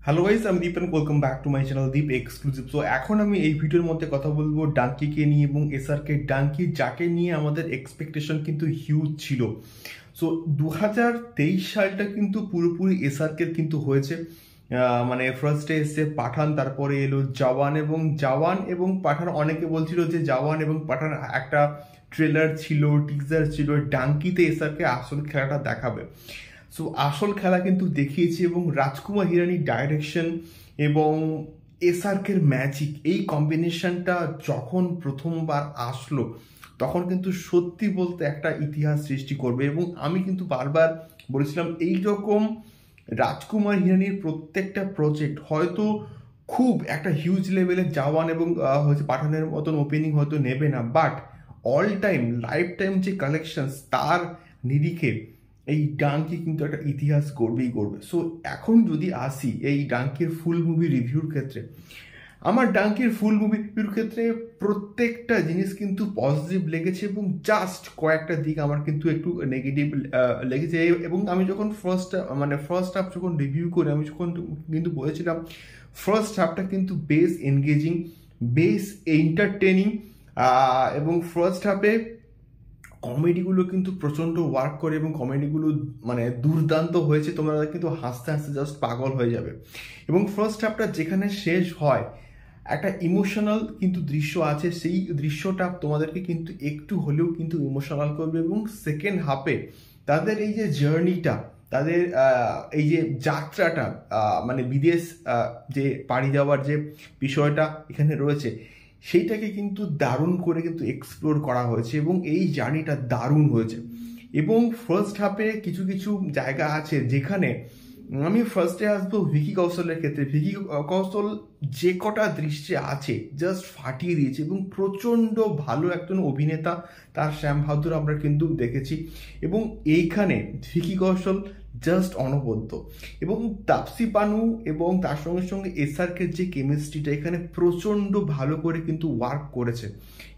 Hello guys, আমি Deep and welcome back to my channel Deep exclusive. So এখন আমি এই ভিডিওর মধ্যে কথা বলবো ডাঙ্কিকে নিয়ে এবং এসআরকে ডাঙ্কি, যাকে নিয়ে আমাদের এক্সপেকটেশন কিন্তু হিউজ ছিল। সো 2023 সালটা কিন্তু পুরোপুরি এসআরকে কিন্তু হয়েছে। মানে ফার্স্টে এসছে পাঠান, তারপরে এলো জওয়ান এবং পাঠান। অনেকে বলছিল যে জওয়ান এবং পাঠান একটা ট্রেলার ছিল, টিজার ছিল, ডাঙ্কিতে এসআরকে আসল খেলাটা দেখাবে। সো আসল খেলা কিন্তু দেখিয়েছে এবং রাজকুমার হিরানির ডাইরেকশন এবং এসআরকের ম্যাজিক, এই কম্বিনেশনটা যখন প্রথমবার আসলো তখন কিন্তু সত্যি বলতে একটা ইতিহাস সৃষ্টি করবে। এবং আমি কিন্তু বারবার বলেছিলাম এই রকম রাজকুমার হিরানির প্রত্যেকটা প্রজেক্ট হয়তো খুব একটা হিউজ লেভেলে জওয়ান এবং হচ্ছে পাঠানের মতন ওপেনিং হয়তো নেবে না, but all time life time যে কালেকশন তার নিরিখে এই ডাঙ্কি কিন্তু একটা ইতিহাস গড়বেই গড়বে। সো এখন যদি আসি এই ডাঙ্কির ফুল মুভি রিভিউর ক্ষেত্রে, আমার ডাঙ্কির ফুল মুভি রিভিউর ক্ষেত্রে প্রত্যেকটা জিনিস কিন্তু পজিটিভ লেগেছে এবং জাস্ট কয়েকটা দিক আমার কিন্তু একটু নেগেটিভ লেগেছে। এবং আমি যখন ফার্স্ট হাফ যখন রিভিউ করি, আমি যখন কিন্তু বলেছিলাম ফার্স্ট হাফটা কিন্তু বেশ এনগেজিং, বেশ এন্টারটেনিং। এবং ফার্স্ট হাফে কমেডিগুলো কিন্তু প্রচণ্ড ওয়ার্ক করে এবং কমেডিগুলো মানে দুর্দান্ত হয়েছে। তোমরা কিন্তু হাসতে হাসতে জাস্ট পাগল হয়ে যাবে। এবং ফার্স্ট হাফটা যেখানে শেষ হয় একটা ইমোশনাল কিন্তু দৃশ্য আছে, সেই দৃশ্যটা তোমাদেরকে কিন্তু একটু হলেও কিন্তু ইমোশনাল করবে। এবং সেকেন্ড হাফে তাদের এই যে জার্নিটা, তাদের এই যে যাত্রাটা, মানে বিদেশ যে পাড়ি দেওয়ার যে বিষয়টা এখানে রয়েছে, সেইটাকে কিন্তু দারুণ করে কিন্তু এক্সপ্লোর করা হয়েছে এবং এই জার্নিটা দারুণ হয়েছে। এবং ফার্স্ট হাফে কিছু কিছু জায়গা আছে যেখানে আমি ফার্স্টে আসবো ভিকি কৌশলের ক্ষেত্রে। ভিকি কৌশল যে কটা দৃশ্যে আছে জাস্ট ফাটিয়ে দিয়েছে এবং প্রচণ্ড ভালো একজন অভিনেতা, তার শ্যাম বাহাদুর আমরা কিন্তু দেখেছি। এবং এইখানে ভিকি কৌশল জাস্ট অনবদ্য। এবং তাপসি পানু এবং তার সঙ্গে সঙ্গে এসআরকে যে কেমিস্ট্রিটা এখানে প্রচণ্ড ভালো করে কিন্তু ওয়ার্ক করেছে।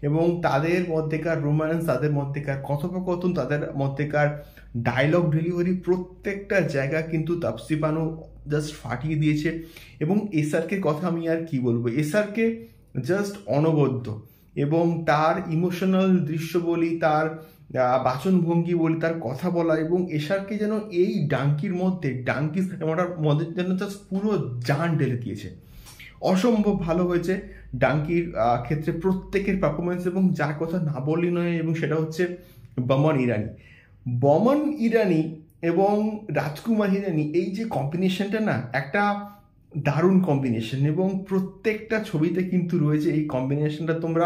এবং তাদের মধ্যেকার রোম্যান্স, তাদের মধ্যেকার কথোপকথন, তাদের মধ্যেকার ডায়লগ ডেলিভারি, প্রত্যেকটা জায়গা কিন্তু তাপসি পানু জাস্ট ফাটিয়ে দিয়েছে। এবং এসআরকে কথা আমি আর কি বলবো, এসআরকে জাস্ট অনবদ্য। এবং তার ইমোশনাল দৃশ্য বলি, তার বাচনভঙ্গি বলি, তার কথা বলা, এবং এসআরকে যেন এই ডাঙ্কির মধ্যে, ডাঙ্কি সিনেমাটার মধ্যে যেন জাস্ট পুরো জান ঢেলে দিয়েছে। অসম্ভব ভালো হয়েছে ডাঙ্কির ক্ষেত্রে প্রত্যেকের পারফরমেন্স। এবং যার কথা না বললি নয়, এবং সেটা হচ্ছে বমন ইরানি। বমন ইরানি এবং রাজকুমার হিরানি, এই যে কম্বিনেশনটা না, একটা দারুণ কম্বিনেশন। এবং প্রত্যেকটা ছবিতে কিন্তু রয়েছে এই কম্বিনেশনটা। তোমরা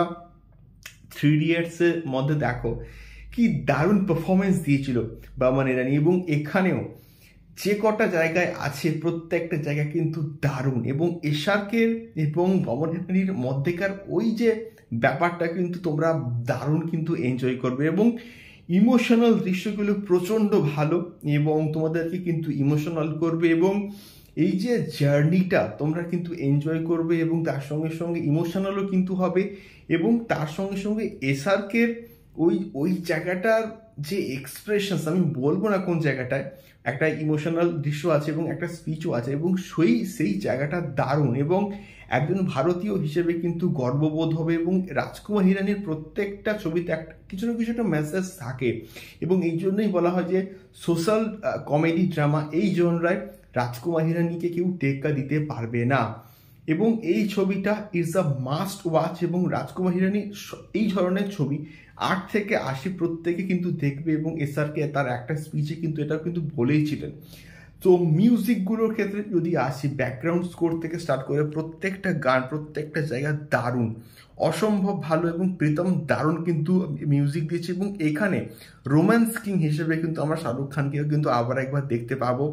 3 ইডিয়টসের মধ্যে দেখো কি দারুণ পারফরমেন্স দিয়েছিল বমন ইরানি। এবং এখানেও যে কটা জায়গায় আছে প্রত্যেকটা জায়গা কিন্তু দারুণ। এবং এসআরকের এবং বমন ইরানির মধ্যেকার ওই যে ব্যাপারটা কিন্তু তোমরা দারুণ কিন্তু এনজয় করবে। এবং ইমোশনাল দৃশ্যগুলো প্রচণ্ড ভালো এবং তোমাদেরকে কিন্তু ইমোশনাল করবে। এবং এই যে জার্নিটা তোমরা কিন্তু এনজয় করবে এবং তার সঙ্গে সঙ্গে ইমোশনালও কিন্তু হবে। এবং তার সঙ্গে সঙ্গে এসআরকের ওই ওই জায়গাটার যে এক্সপ্রেশনস, আমি বলবো না কোন জায়গাটায়, একটা ইমোশনাল দৃশ্য আছে এবং একটা স্পিচও আছে এবং সেই জায়গাটা দারুণ। এবং একজন ভারতীয় হিসেবে কিন্তু গর্ববোধ হবে। এবং রাজকুমার হিরানির প্রত্যেকটা ছবিতে একটা কিছু না কিছু একটা মেসেজ থাকে। এবং এই জন্যই বলা হয় যে সোশ্যাল কমেডি ড্রামা এই জনরায় রাজকুমার হিরানিকে কেউ টেক্কা দিতে পারবে না। এবং এই ছবিটা ইজ আ মাস্ট ওয়াচ। এবং রাজকুমার হিরানি এই ধরনের ছবি 8 থেকে 80 প্রত্যেকে কিন্তু দেখবে। এবং এসআরকে তার একটা স্পিচে কিন্তু এটা কিন্তু বলেইছিলেন। তো মিউজিকগুলোর ক্ষেত্রে যদি আসি, ব্যাকগ্রাউন্ড স্কোর থেকে স্টার্ট করে প্রত্যেকটা গান, প্রত্যেকটা জায়গা দারুণ, অসম্ভব ভালো। এবং প্রীতম দারুণ কিন্তু মিউজিক দিয়েছে। এবং এখানে রোম্যান্স কিং হিসেবে কিন্তু আমরা শাহরুখ খানকেও কিন্তু আবার একবার দেখতে পাবো।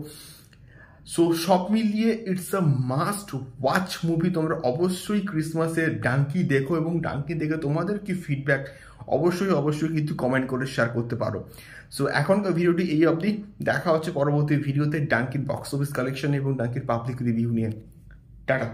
সো সব মিলিয়ে it's a must watch movie. তোমরা অবশ্যই ক্রিসমাসে ডাঙ্কি দেখো এবং ডাঙ্কি দেখে তোমাদের কি ফিডব্যাক অবশ্যই অবশ্যই কিন্তু কমেন্ট করে শেয়ার করতে পারো। সো এখনকার ভিডিওটি এই অবধি, দেখা হচ্ছে পরবর্তী ভিডিওতে ডাঙ্কির বক্স অফিস কালেকশন এবং ডাঙ্কির পাবলিক রিভিউ নিয়ে। টাটা।